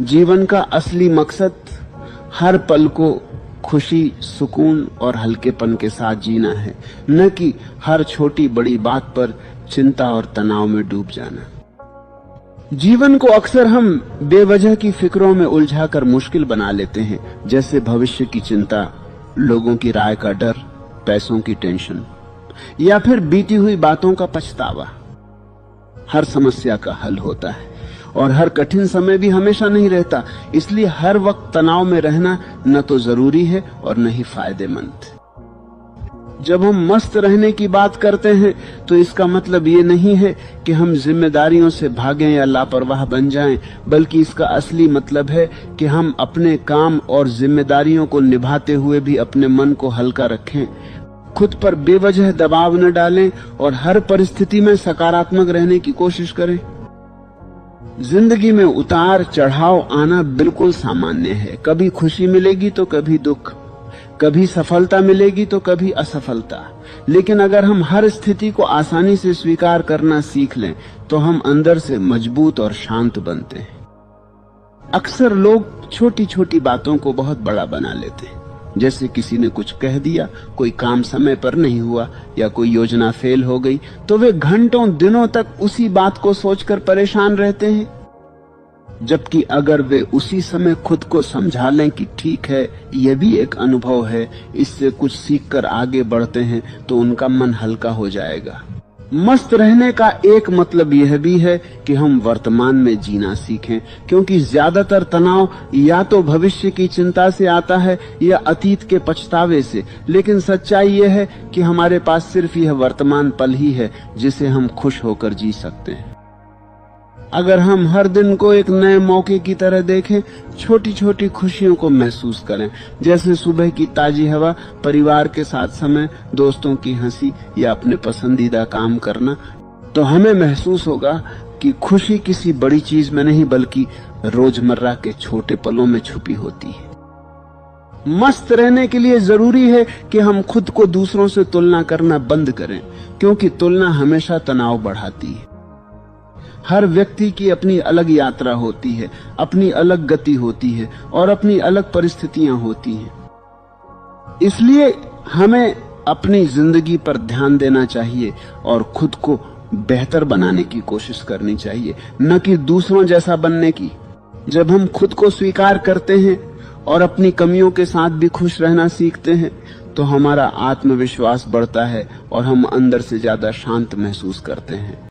जीवन का असली मकसद हर पल को खुशी, सुकून और हल्केपन के साथ जीना है, न कि हर छोटी बड़ी बात पर चिंता और तनाव में डूब जाना। जीवन को अक्सर हम बेवजह की फिक्रों में उलझाकर मुश्किल बना लेते हैं, जैसे भविष्य की चिंता, लोगों की राय का डर, पैसों की टेंशन या फिर बीती हुई बातों का पछतावा। हर समस्या का हल होता है और हर कठिन समय भी हमेशा नहीं रहता, इसलिए हर वक्त तनाव में रहना न तो जरूरी है और न ही फायदेमंद। जब हम मस्त रहने की बात करते हैं तो इसका मतलब ये नहीं है कि हम जिम्मेदारियों से भागें या लापरवाह बन जाएं, बल्कि इसका असली मतलब है कि हम अपने काम और जिम्मेदारियों को निभाते हुए भी अपने मन को हल्का रखें, खुद पर बेवजह दबाव न डालें और हर परिस्थिति में सकारात्मक रहने की कोशिश करें। जिंदगी में उतार चढ़ाव आना बिल्कुल सामान्य है। कभी खुशी मिलेगी तो कभी दुख, कभी सफलता मिलेगी तो कभी असफलता। लेकिन अगर हम हर स्थिति को आसानी से स्वीकार करना सीख लें तो हम अंदर से मजबूत और शांत बनते हैं। अक्सर लोग छोटी छोटी बातों को बहुत बड़ा बना लेते हैं, जैसे किसी ने कुछ कह दिया, कोई काम समय पर नहीं हुआ या कोई योजना फेल हो गई तो वे घंटों दिनों तक उसी बात को सोचकर परेशान रहते हैं। जबकि अगर वे उसी समय खुद को समझा लें कि ठीक है, यह भी एक अनुभव है, इससे कुछ सीखकर आगे बढ़ते हैं, तो उनका मन हल्का हो जाएगा। मस्त रहने का एक मतलब यह भी है कि हम वर्तमान में जीना सीखें, क्योंकि ज्यादातर तनाव या तो भविष्य की चिंता से आता है या अतीत के पछतावे से। लेकिन सच्चाई यह है कि हमारे पास सिर्फ यह वर्तमान पल ही है जिसे हम खुश होकर जी सकते हैं। अगर हम हर दिन को एक नए मौके की तरह देखें, छोटी छोटी खुशियों को महसूस करें, जैसे सुबह की ताजी हवा, परिवार के साथ समय, दोस्तों की हंसी या अपने पसंदीदा काम करना, तो हमें महसूस होगा कि खुशी किसी बड़ी चीज में नहीं बल्कि रोजमर्रा के छोटे पलों में छुपी होती है। मस्त रहने के लिए जरूरी है कि हम खुद को दूसरों से तुलना करना बंद करें, क्योंकि तुलना हमेशा तनाव बढ़ाती है। हर व्यक्ति की अपनी अलग यात्रा होती है, अपनी अलग गति होती है और अपनी अलग परिस्थितियां होती हैं। इसलिए हमें अपनी जिंदगी पर ध्यान देना चाहिए और खुद को बेहतर बनाने की कोशिश करनी चाहिए, न कि दूसरों जैसा बनने की। जब हम खुद को स्वीकार करते हैं और अपनी कमियों के साथ भी खुश रहना सीखते हैं तो हमारा आत्मविश्वास बढ़ता है और हम अंदर से ज्यादा शांत महसूस करते हैं।